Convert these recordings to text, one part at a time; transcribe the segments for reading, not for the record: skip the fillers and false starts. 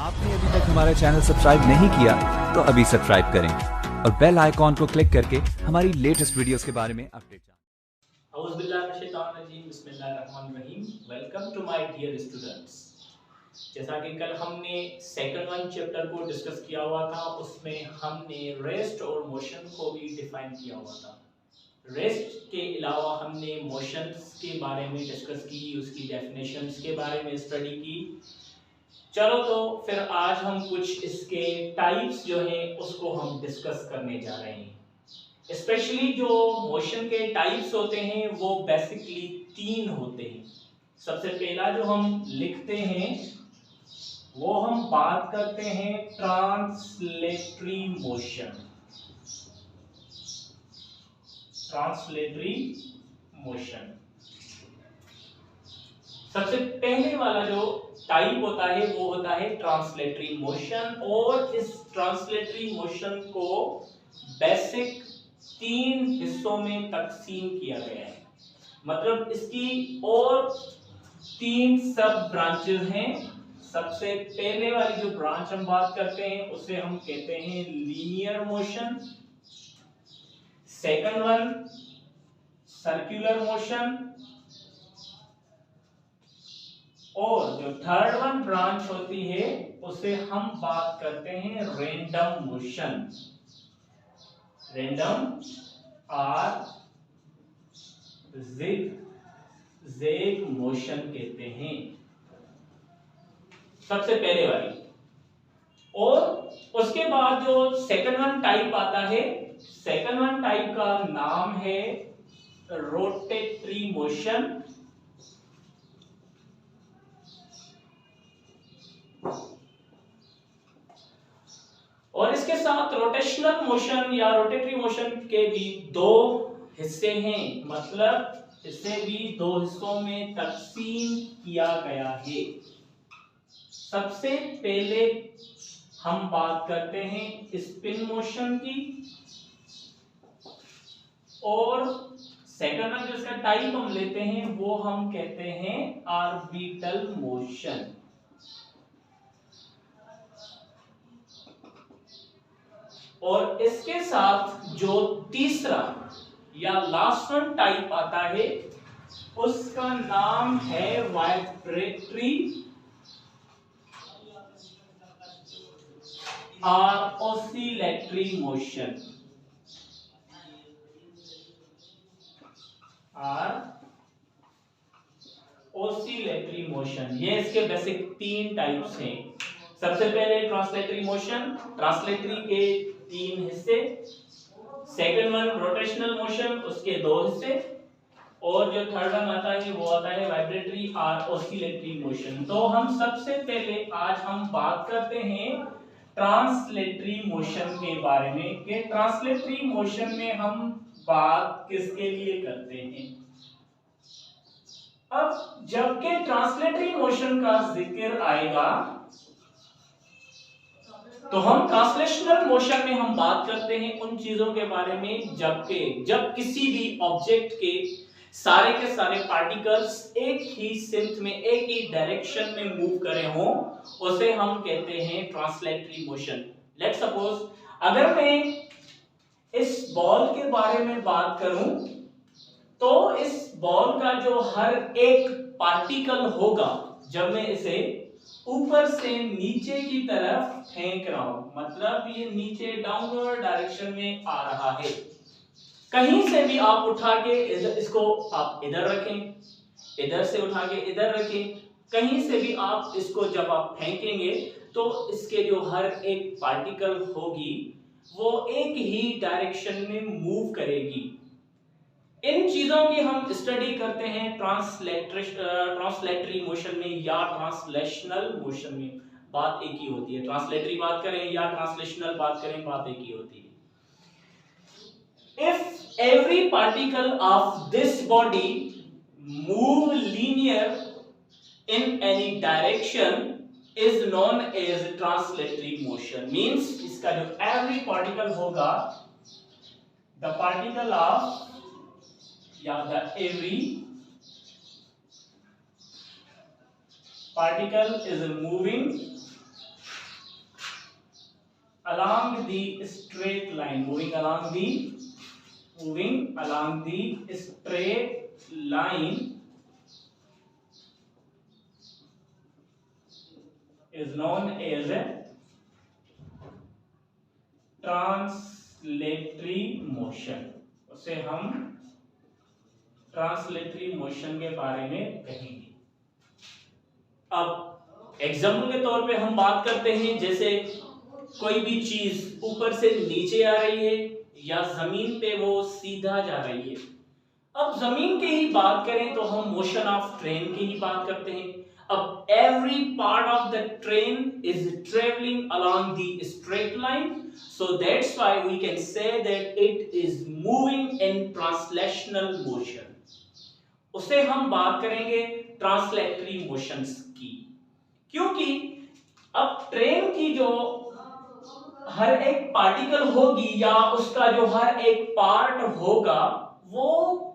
आपने अभी तक हमारा चैनल सब्सक्राइब नहीं किया तो अभी सब्सक्राइब करें और बेल आइकॉन को क्लिक करके हमारी लेटेस्ट वीडियोस के बारे में अपडेट जानें। औज़ुबिल्लाहिमिनश्शैतानिर्रजीम बिस्मिल्लाहिर्रहमानिर्रहीम। Welcome to my dear students. जैसा कि कल हमने सेकंड वन चैप्टर को डिस्कस किया हुआ था, उसमें हमने रेस्ट और मोशन को भी डिफाइन किया हुआ था। रेस्ट के अलावा हमने मोशंस के बारे में डिस्कस की, उसकी डेफिनेशंस के बारे में स्टडी की। चलो तो फिर आज हम कुछ इसके टाइप्स जो हैं उसको हम डिस्कस करने जा रहे हैं। स्पेशली जो मोशन के टाइप्स होते हैं वो बेसिकली 3 होते हैं। सबसे पहला जो हम लिखते हैं वो हम बात करते हैं ट्रांसलेटरी मोशन। ट्रांसलेटरी मोशन सबसे पहले वाला जो टाइप होता है वो होता है ट्रांसलेटरी मोशन, और इस ट्रांसलेटरी मोशन को बेसिक 3 हिस्सों में तकसीम किया गया है। मतलब इसकी और 3 सब ब्रांचेस हैं। सबसे पहले वाली जो ब्रांच हम बात करते हैं उसे हम कहते हैं linear motion, second one circular motion, और जो थर्ड वन ब्रांच होती है उसे हम बात करते हैं रैंडम मोशन। रैंडम और ज़िग मोशन कहते हैं सबसे पहले वाली। और उसके बाद जो सेकंड वन टाइप आता है, सेकंड वन टाइप का नाम है रोटेटरी मोशन। और इसके साथ रोटेशनल मोशन या रोटेटरी मोशन के भी 2 हिस्से हैं, मतलब इसे भी 2 हिस्सों में तकसीम किया गया है। सबसे पहले हम बात करते हैं स्पिन मोशन की, और सेकंड जो इसका टाइप हम लेते हैं वो हम कहते हैं ऑर्बिटल मोशन। और इसके साथ जो तीसरा या लास्ट वन टाइप आता है उसका नाम है वाइब्रेटरी और ऑसिलेटरी मोशन। ऑसिलेटरी मोशन, ये इसके बेसिक 3 टाइप्स हैं। सबसे पहले ट्रांसलेटरी मोशन, ट्रांसलेटरी के 3 हिस्से, सेकंड वन रोटेशनल मोशन, उसके 2 हिस्से, और जो थर्ड वन आता है वो आता है वाइब्रेटरी और ऑसिलेटरी मोशन। तो हम सबसे पहले आज हम बात करते हैं ट्रांसलेटरी मोशन के बारे में कि ट्रांसलेटरी मोशन में हम बात किसके लिए करते हैं। अब जबकि ट्रांसलेटरी मोशन का जिक्र आएगा तो हम ट्रांसलेशनल मोशन में हम बात करते हैं उन चीजों के बारे में जब किसी भी ऑब्जेक्ट के सारे पार्टिकल्स एक ही सिंथ में एक ही डायरेक्शन में मूव करे हों, उसे हम कहते हैं ट्रांसलेटरी मोशन। लेट्स सपोज अगर मैं इस बॉल के बारे में बात करूं तो इस बॉल का जो हर एक पार्टिकल होगा, जब मैं इसे ऊपर से नीचे की तरफ फेंक रहा हूं, मतलब ये नीचे डाउनवर्ड डायरेक्शन में आ रहा है। कहीं से भी आप उठा के इसको आप इधर रखें, इधर से उठा के इधर रखें, कहीं से भी आप इसको जब आप फेंकेंगे तो इसके जो हर एक पार्टिकल होगी वो एक ही डायरेक्शन में मूव करेगी। इन चीजों की हम स्टडी करते हैं ट्रांसलेटरी मोशन में या ट्रांसलेशनल मोशन में। बात एक ही होती है, ट्रांसलेटरी बात करें या ट्रांसलेशनल बात करें, बात एक ही होती है। If every particle of this body move linear in any direction is known as translatory motion. Means इसका जो every particle होगा, the particle of या the every particle is moving along the straight line, moving along the straight line is known as a translatory motion. उसे हम translatory motion के बारे में कहेंगे। अब एग्जाम्पल के तौर पे हम बात करते हैं, जैसे कोई भी चीज ऊपर से नीचे आ रही है या जमीन पे वो सीधा जा रही है। अब जमीन की ही बात करें तो हम मोशन ऑफ ट्रेन की ही बात करते हैं। अब every part of the train is traveling along the straight line, so that's why we can say that it is moving in translational motion। उसे हम बात करेंगे ट्रांसलेटरी मोशंस की, क्योंकि अब ट्रेन की जो हर एक पार्टिकल होगी या उसका जो हर एक पार्ट होगा वो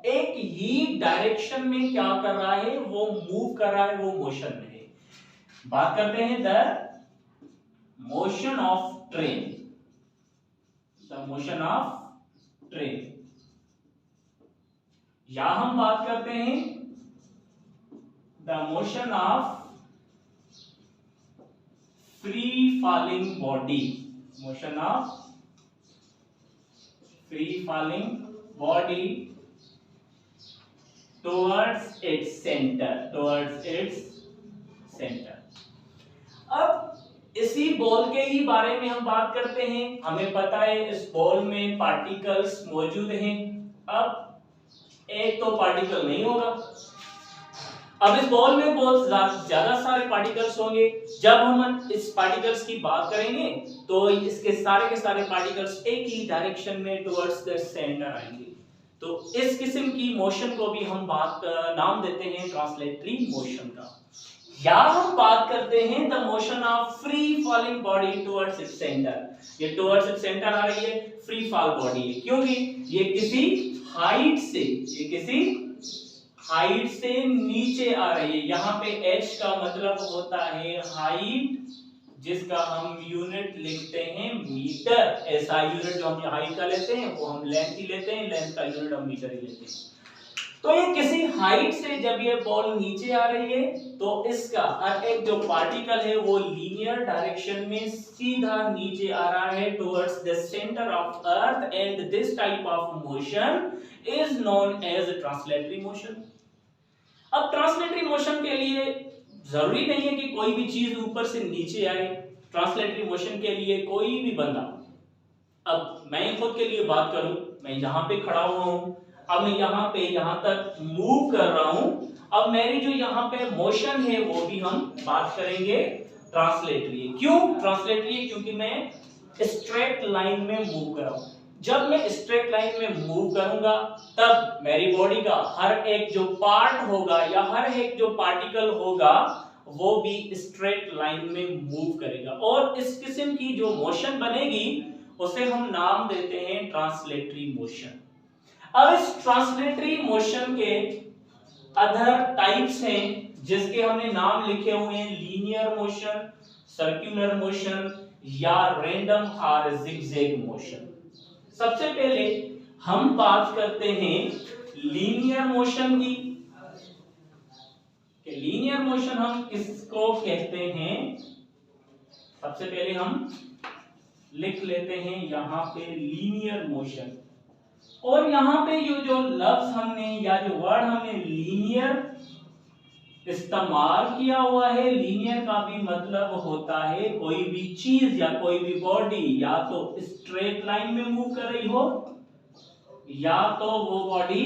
एक ही डायरेक्शन में क्या कर रहा है, वो मूव कर रहा है, वो मोशन में है। बात करते हैं the motion of train, the motion of train, या हम बात करते हैं the motion of free falling body, motion of free falling body towards its center, towards its center। अब इसी बॉल के ही बारे में हम बात करते हैं। हमें पता है इस बॉल में पार्टिकल्स मौजूद हैं। अब एक तो पार्टिकल नहीं होगा, अब इस बॉल में बहुत ज्यादा सारे पार्टिकल्स होंगे। जब हम इस पार्टिकल्स की बात करेंगे तो इसके सारे के सारे पार्टिकल्स एक ही डायरेक्शन में टुवर्ड्स द सेंटर आएंगे। तो इस किस्म की मोशन को भी हम नाम देते हैं ट्रांसलेटरी मोशन का। या हम बात करते हैं the motion of free falling body towards its centre. ये टुवर्ड्स इट्स सेंटर आ रही है, फ्री फॉल बॉडी है, क्योंकि ये किसी हाइट से नीचे आ रही है। यहाँ पे h का मतलब होता है हाइट, जिसका हम यूनिट लिखते हैं मीटर। ऐसा यूनिट जो हम हाइट का लेते हैं वो हम लेंथ ही लेते हैं, लेंथ का यूनिट हम मीटर ही लेते हैं। तो ये किसी हाइट से जब ये बॉल नीचे आ रही है तो इसका हर एक जो पार्टिकल है वो लीनियर डायरेक्शन में सीधा नीचे आ रहा है towards the centre of earth, and this type of motion is known as translatory motion. अब ट्रांसलेटरी मोशन के लिए जरूरी नहीं है कि कोई भी चीज ऊपर से नीचे आए। ट्रांसलेटरी मोशन के लिए कोई भी बंदा, अब मैं खुद के लिए बात करूं, मैं यहाँ पे खड़ा हुआ हूं, अब मैं यहाँ तक मूव कर रहा हूं। अब मेरी जो यहाँ पे मोशन है वो भी हम बात करेंगे ट्रांसलेटरी। क्यों ट्रांसलेटरी? क्योंकि मैं स्ट्रेट लाइन में मूव कर रहा हूं। जब मैं स्ट्रेट लाइन में मूव करूंगा तब मेरी बॉडी का हर एक जो पार्ट होगा या हर एक जो पार्टिकल होगा वो भी स्ट्रेट लाइन में मूव करेगा, और इस किस्म की जो मोशन बनेगी उसे हम नाम देते हैं ट्रांसलेटरी मोशन। अब इस ट्रांसलेटरी मोशन के अदर टाइप्स हैं जिसके हमने नाम लिखे हुए हैं लीनियर मोशन, सर्कुलर मोशन या रैंडम और जिगजैग मोशन। सबसे पहले हम बात करते हैं लीनियर मोशन की। लीनियर मोशन हम किसको कहते हैं? सबसे पहले हम लिख लेते हैं यहाँ पे लीनियर मोशन, और यहाँ पे जो लफ्ज हमने या जो वर्ड हमने लीनियर इस्तेमाल किया हुआ है, लीनियर का भी मतलब होता है कोई भी चीज या कोई भी बॉडी या तो स्ट्रेट लाइन में मूव कर रही हो या तो वो बॉडी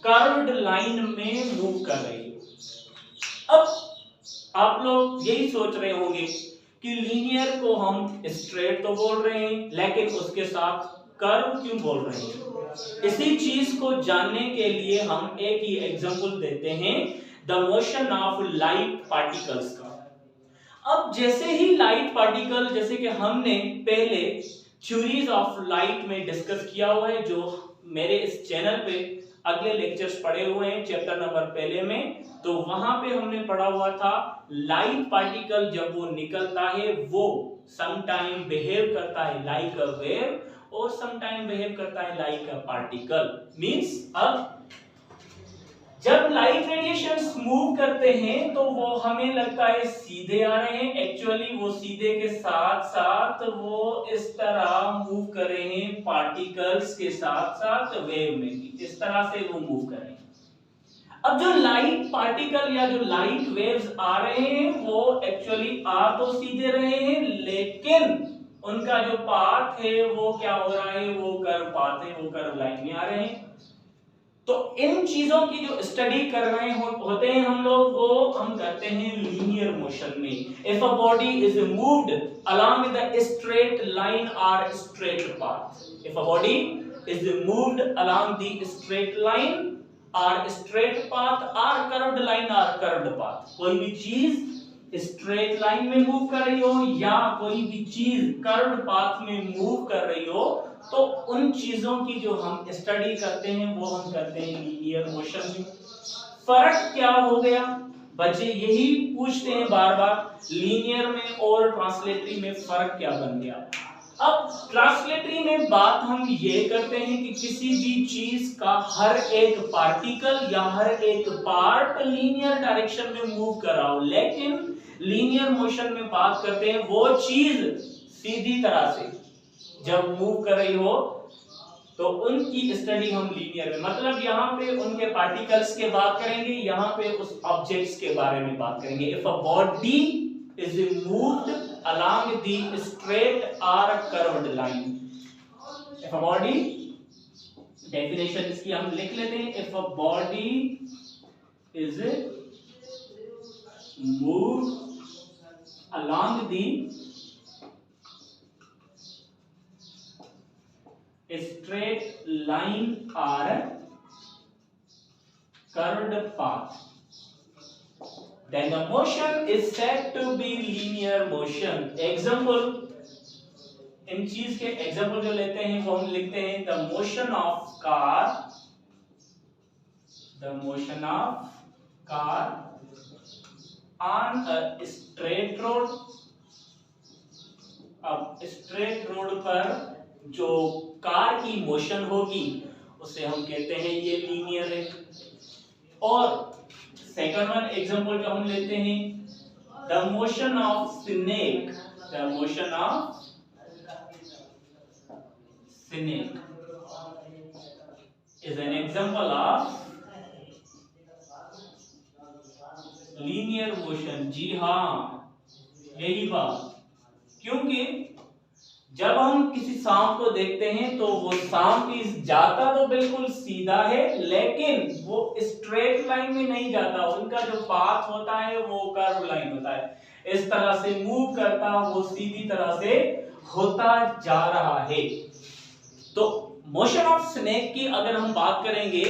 कर्व्ड लाइन में मूव कर रही हो। अब आप लोग यही सोच रहे होंगे कि लीनियर को हम स्ट्रेट तो बोल रहे हैं लेकिन उसके साथ कर्व क्यों बोल रहे हैं? इसी चीज को जानने के लिए हम एक ही एग्जांपल देते हैं, the motion of light particles का। अब जैसे ही लाइट पार्टिकल, जैसे कि हमने पहले थ्योरीज ऑफ लाइट में डिस्कस किया हुआ है, जो मेरे इस चैनल पे अगले लेक्चर्स पढ़े हुए हैं चैप्टर नंबर पहले में, तो वहां पे हमने पढ़ा हुआ था लाइट पार्टिकल जब वो निकलता है वो समटाइम बिहेव करता है लाइक अ वेव और समटाइम बिहेव करता है लाइक अ पार्टिकल। मींस अब जब लाइट रेडिएशंस मूव करते हैं तो वो हमें लगता है सीधे आ रहे हैं, एक्चुअली वो सीधे के साथ साथ वो इस तरह मूव कर रहे हैं पार्टिकल्स के साथ साथ वेव में भी, इस तरह से वो मूव कर रहे हैं। अब जो लाइट पार्टिकल या जो लाइट वेव्स आ रहे हैं वो एक्चुअली आ तो सीधे रहे हैं, लेकिन उनका जो पाथ है वो क्या हो रहा है, वो कर्व पाथ है, वो कर्व लाइन में आ रहे हैं। तो इन चीजों की जो स्टडी कर रहे होते हैं हम लोग, वो हम करते हैं लीनियर मोशन में। If a body is moved along the straight line और straight path, if a body is moved along the straight line और स्ट्रेट पाथ और कर्व्ड लाइन और कर्व्ड पाथ, कोई भी चीज स्ट्रेट लाइन में मूव कर रही हो या कोई भी चीज कर्व्ड पाथ में मूव कर रही हो, तो उन चीजों की जो हम स्टडी करते हैं वो हम करते हैं लीनियर मोशन में। फर्क क्या हो गया बच्चे, यही पूछते हैं बार बार, लीनियर में और ट्रांसलेटरी में फर्क क्या बन गया। अब ट्रांसलेटरी में बात हम ये करते हैं कि किसी भी चीज का हर एक पार्टिकल या हर एक पार्ट लीनियर डायरेक्शन में मूव कर रहा हो, लेकिन लीनियर मोशन में बात करते हैं वो चीज सीधी तरह से जब मूव कर रही हो तो उनकी स्टडी हम लीनियर में, मतलब यहाँ पे उनके पार्टिकल्स के बात करेंगे, यहाँ पे उस ऑब्जेक्ट्स के बारे में बात करेंगे। If a body is moved along the straight और curved line, if a body, definition इसकी हम लिख लेते हैं, if a body is moved along the straight line or curved path, then the motion is said to be linear motion. Example, इन चीज के example जो लेते हैं वो हम लिखते हैं the motion of car on a straight road। अब स्ट्रेट रोड पर जो कार की मोशन होगी उसे हम कहते हैं ये लीनियर है। और सेकंड वन एग्जांपल जो हम लेते हैं, the motion of snake, the motion of snake is an example of linear motion. जी हाँ, यही बात, क्योंकि जब हम किसी सांप को देखते हैं तो वो सांप की जाता तो बिल्कुल सीधा है, लेकिन वो स्ट्रेट लाइन में नहीं जाता, उनका जो पाथ होता है वो कर्व लाइन होता है, इस तरह से मूव करता, वो सीधी तरह से होता जा रहा है। तो मोशन ऑफ स्नेक की अगर हम बात करेंगे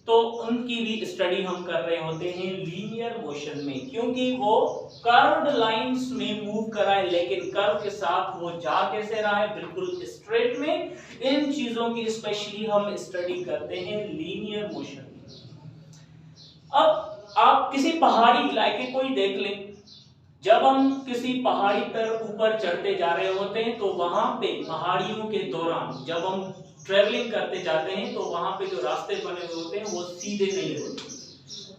तो उनकी भी स्टडी हम कर रहे होते हैं लीनियर मोशन में, क्योंकि वो कर्व्ड लाइंस में मूव कर रहा है, लेकिन कर्व के साथ वो जा कैसे रहा है, बिल्कुल स्ट्रेट में। इन चीजों की स्पेशली हम स्टडी करते हैं लीनियर मोशन में। अब आप किसी पहाड़ी इलाके को ही देख लें, जब हम किसी पहाड़ी पर ऊपर चढ़ते जा रहे होते हैं तो वहां पे पहाड़ियों के दौरान जब हम ट्रेवलिंग करते जाते हैं तो वहां पे जो रास्ते बने हुए होते हैं वो सीधे नहीं होते,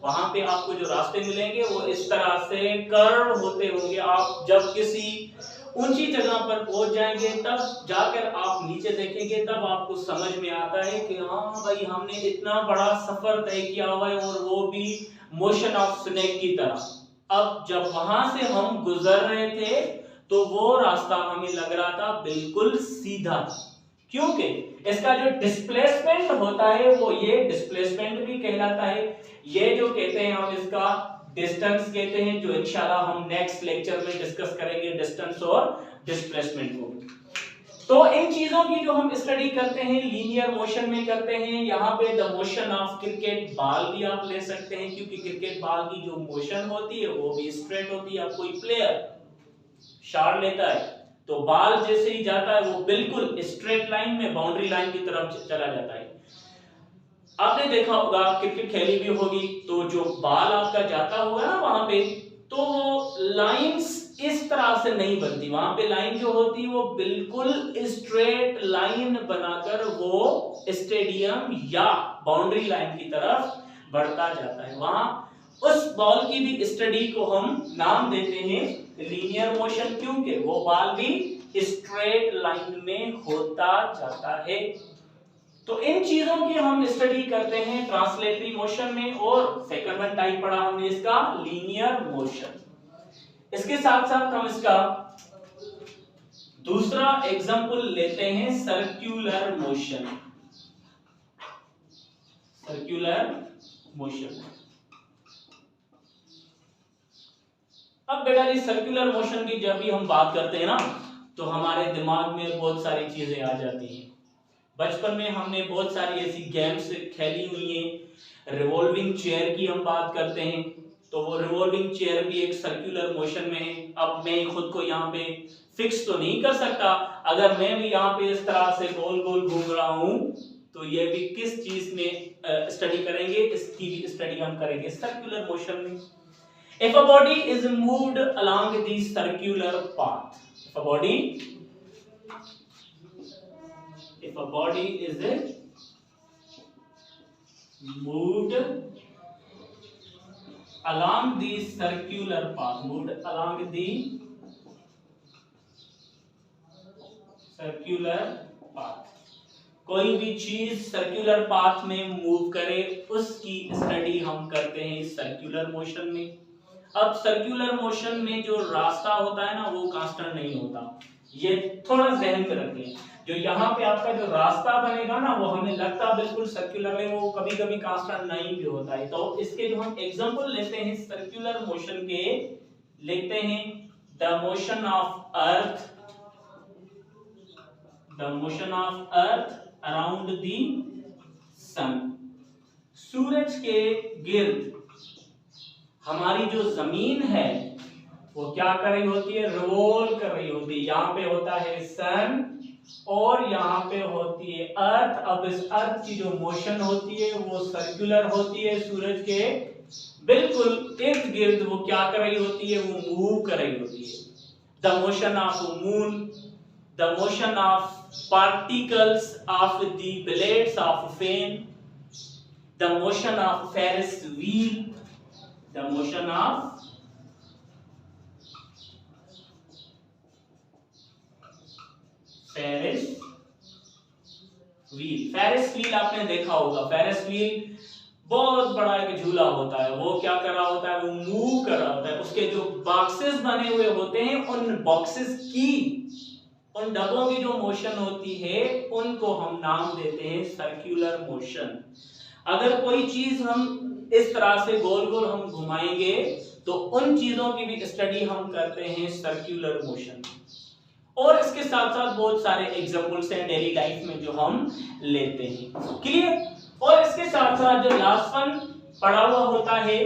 वहां पे आपको जो रास्ते मिलेंगे वो इस तरह से कर्व होते होंगे। आप जब किसी ऊंची जगह पर पहुंच जाएंगे तब जाकर आप नीचे देखेंगे, तब आपको समझ में आता है कि हाँ भाई हमने इतना बड़ा सफर तय किया हुआ है, और वो भी मोशन ऑफ स्नेक की तरह। अब जब वहां से हम गुजर रहे थे तो वो रास्ता हमें लग रहा था बिल्कुल सीधा, क्योंकि इसका जो डिस्प्लेसमेंट होता है वो ये डिस्प्लेसमेंट भी कहलाता है। ये जो कहते हैं हम इसका डिस्टेंस कहते हैं, जो इंशाल्लाह हम नेक्स्ट लेक्चर में डिस्कस करेंगे डिस्टेंस और डिस्प्लेसमेंट को। तो इन चीजों की जो हम स्टडी करते हैं लीनियर मोशन में करते हैं। यहाँ पे the motion of cricket ball भी आप ले सकते हैं, क्योंकि क्रिकेट बॉल की जो मोशन होती है वो भी स्ट्रेट होती है। अब कोई प्लेयर शॉट लेता है तो बॉल जैसे ही जाता है वो बिल्कुल स्ट्रेट लाइन में बाउंड्री लाइन की तरफ चला जाता है। आपने देखा होगा क्रिकेट खेली भी होगी तो जो बॉल आपका जाता होगा ना वहां पे, तो वो लाइंस इस तरह से नहीं बनती, वहां पे लाइन जो होती है वो बिल्कुल स्ट्रेट लाइन बनाकर वो स्टेडियम या बाउंड्री लाइन की तरफ बढ़ता जाता है। वहां उस बॉल की भी स्टडी को हम नाम देते हैं लीनियर मोशन, क्योंकि वो बॉल भी स्ट्रेट लाइन में होता जाता है। तो इन चीजों की हम स्टडी करते हैं ट्रांसलेटरी मोशन में, और सेकंड वन टाइप पढ़ा हमने इसका लीनियर मोशन। इसके साथ साथ हम इसका दूसरा एग्जांपल लेते हैं सर्कुलर मोशन। Circular motion. अब बेटा जी सर्कुलर मोशन की जब भी हम बात करते हैं ना तो हमारे दिमाग में बहुत सारी चीजें आ जाती हैं। बचपन में हमने बहुत सारी ऐसी गेम्स खेली हुई हैं। रिवॉल्विंग चेयर की हम बात करते हैं तो वो रिवॉल्विंग चेयर भी एक सर्कुलर मोशन में है। अब मैं खुद को यहाँ पे फिक्स तो नहीं कर सकता, अगर मैं भी यहाँ पे इस तरह से गोल गोल घूम रहा हूं तो ये भी किस चीज में स्टडी करेंगे, इसकी भी स्टडी हम करेंगे सर्कुलर मोशन में। If a body is moved along the circular path, if a body is moved along the circular path, moved along the circular path, कोई भी चीज सर्कुलर पाथ में मूव करे उसकी स्टडी हम करते हैं सर्कुलर मोशन में। अब सर्कुलर मोशन में जो रास्ता होता है ना वो कांस्टेंट नहीं होता, ये थोड़ा ध्यान में रखें। जो यहाँ पे आपका जो रास्ता बनेगा ना वो हमें लगता बिल्कुल सर्कुलर है, वो कभी कभी कांस्टेंट नहीं भी होता है। तो इसके जो हम एग्जांपल लेते हैं सर्कुलर मोशन के, लेते हैं the motion of earth, the motion of earth around the sun. सूरज के गिर्द हमारी जो जमीन है वो क्या कर रही होती है, रिवॉल्व कर रही होती है। यहाँ पे होता है सन और यहाँ पे होती है अर्थ। अब इस अर्थ की जो मोशन होती है वो सर्कुलर होती है, सूरज के बिल्कुल इर्द गिर्द वो क्या कर रही होती है, वो मूव कर रही होती है। The motion of moon, the motion of particles of the blades of fan, the motion of Ferris wheel, the motion of Ferris wheel। Ferris wheel आपने देखा होगा, Ferris wheel बहुत बड़ा एक झूला होता है, वो क्या कर रहा होता है, वो मूव कर रहा होता है। उसके जो बॉक्सेस बने हुए होते हैं उन बॉक्सेस की, उन डब्बों की जो मोशन होती है उनको हम नाम देते हैं सर्कुलर मोशन। अगर कोई चीज हम इस तरह से गोल गोल हम घुमाएंगे तो उन चीजों की भी स्टडी हम करते हैं सर्कुलर मोशन। और इसके साथ साथ बहुत सारे एग्जांपल्स हैं डेली लाइफ में जो हम लेते हैं, क्लियर। और इसके साथ साथ जो लास्ट वन पढ़ा हुआ होता है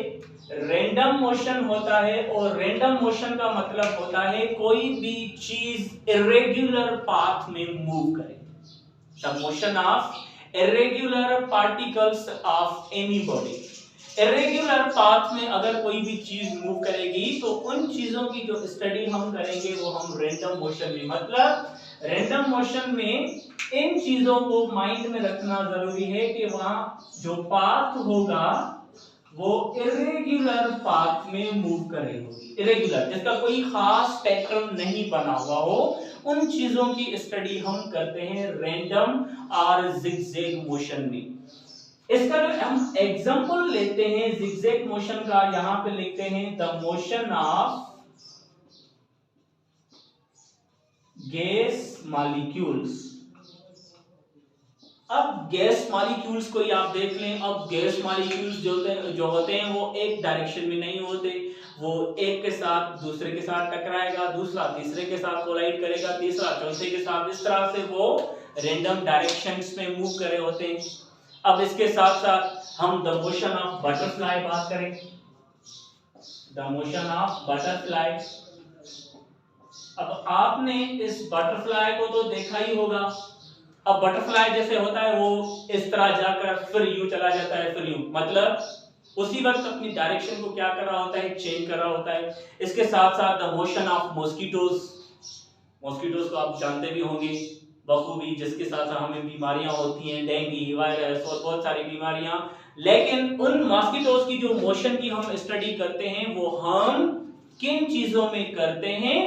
रैंडम मोशन होता है, और रैंडम मोशन का मतलब होता है कोई भी चीज इरेगुलर पाथ में मूव करे। The motion of irregular particles of any body. Irregular path में अगर कोई भी चीज मूव करेगी तो उन चीजों की जो स्टडी हम करेंगे वो हम रैंडम मोशन में, मतलब रैंडम मोशन में इन चीजों को माइंड में रखना जरूरी है कि वहां जो पाथ होगा वो इरेगुलर पाथ में मूव करेगी। इरेगुलर जिसका कोई खास पैटर्न नहीं बना हुआ हो, उन चीजों की स्टडी हम करते हैं रैंडम और जिगजैग मोशन में। इसका जो हम एग्जांपल लेते हैं जिगजैग मोशन का, यहां पे लिखते हैं the motion of gas molecules. अब गैस मॉलिक्यूल्स को आप देख लें। अब गैस मॉलिक्यूल्स जो होते हैं वो एक डायरेक्शन में नहीं होते, वो एक के साथ दूसरे के साथ टकराएगा, दूसरा तीसरे के साथ कोलाइड करेगा, तीसरा चौथे के साथ, इस तरह से वो रैंडम डायरेक्शंस में मूव कर रहे होते हैं। अब इसके साथ साथ हम द मोशन ऑफ बटरफ्लाई बात करें, द मोशन ऑफ बटरफ्लाई। अब आपने इस बटरफ्लाई को तो देखा ही होगा, अब बटरफ्लाई जैसे होता है वो इस तरह जाकर फिर यूं चला जाता है, फिर यूं, मतलब उसी वक्त अपनी डायरेक्शन को क्या कर रहा होता है, चेंज कर रहा होता है। इसके साथ साथ the motion of mosquitoes, mosquitoes को आप जानते भी होंगे बखूबी, जिसके साथ साथ हमें बीमारियां होती हैं, डेंगू, वायरस और बहुत सारी बीमारियां। लेकिन उन मॉस्किटोज की जो मोशन की हम स्टडी करते हैं वो हम किन चीजों में करते हैं,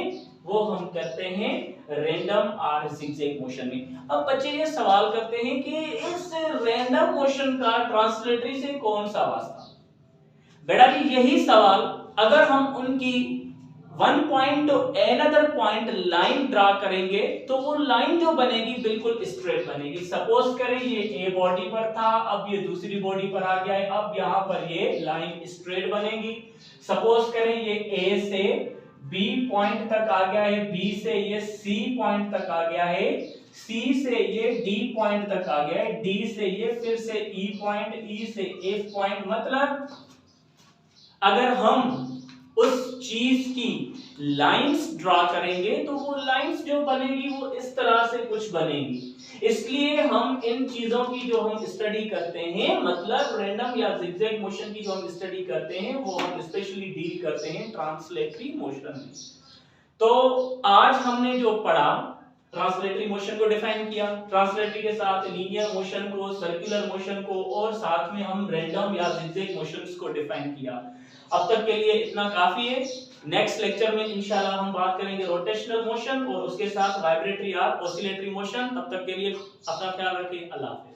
वो हम करते हैं रैंडम और जिगजैग मोशन में। अब बच्चे ये सवाल करते हैं कि इस रैंडम मोशन का ट्रांसलेटरी से कौन सा वास्ता। बेटा जी यही सवाल अगर हम उनकी one point two another point line draw करेंगे तो वो लाइन जो बनेगी बिल्कुल स्ट्रेट बनेगी। सपोज करें ये ए बॉडी पर था, अब ये दूसरी बॉडी पर आ गया है, अब यहां पर ये लाइन स्ट्रेट बनेगी। सपोज करें ये ए से बी पॉइंट तक आ गया है, बी से ये सी पॉइंट तक आ गया है, सी से ये डी पॉइंट तक आ गया है, डी से ये फिर से ई पॉइंट, ई से एफ पॉइंट। मतलब अगर हम उस चीज की लाइंस ड्रा करेंगे तो वो लाइंस जो बनेगी वो इस तरह से कुछ बनेगी। इसलिए हम इन चीजों की जो हम स्टडी करते हैं, मतलब रैंडम या जिगजैग मोशन की जो हम स्टडी करते हैं वो हम स्पेशली डील करते हैं ट्रांसलेटरी मोशन में। तो आज हमने जो पढ़ा, ट्रांसलेटरी मोशन को डिफाइन किया, ट्रांसलेटरी के साथ लीनियर मोशन को, सर्कुलर मोशन को और साथ में हम रैंडम या जिगजैग मोशंस को डिफाइन किया। अब तक के लिए इतना काफी है। नेक्स्ट लेक्चर में इंशाल्लाह हम बात करेंगे रोटेशनल मोशन और उसके साथ वाइब्रेटरी या ऑसिलेटरी मोशन। तब तक के लिए अपना ख्याल रखिए। अल्लाह हाफिज़।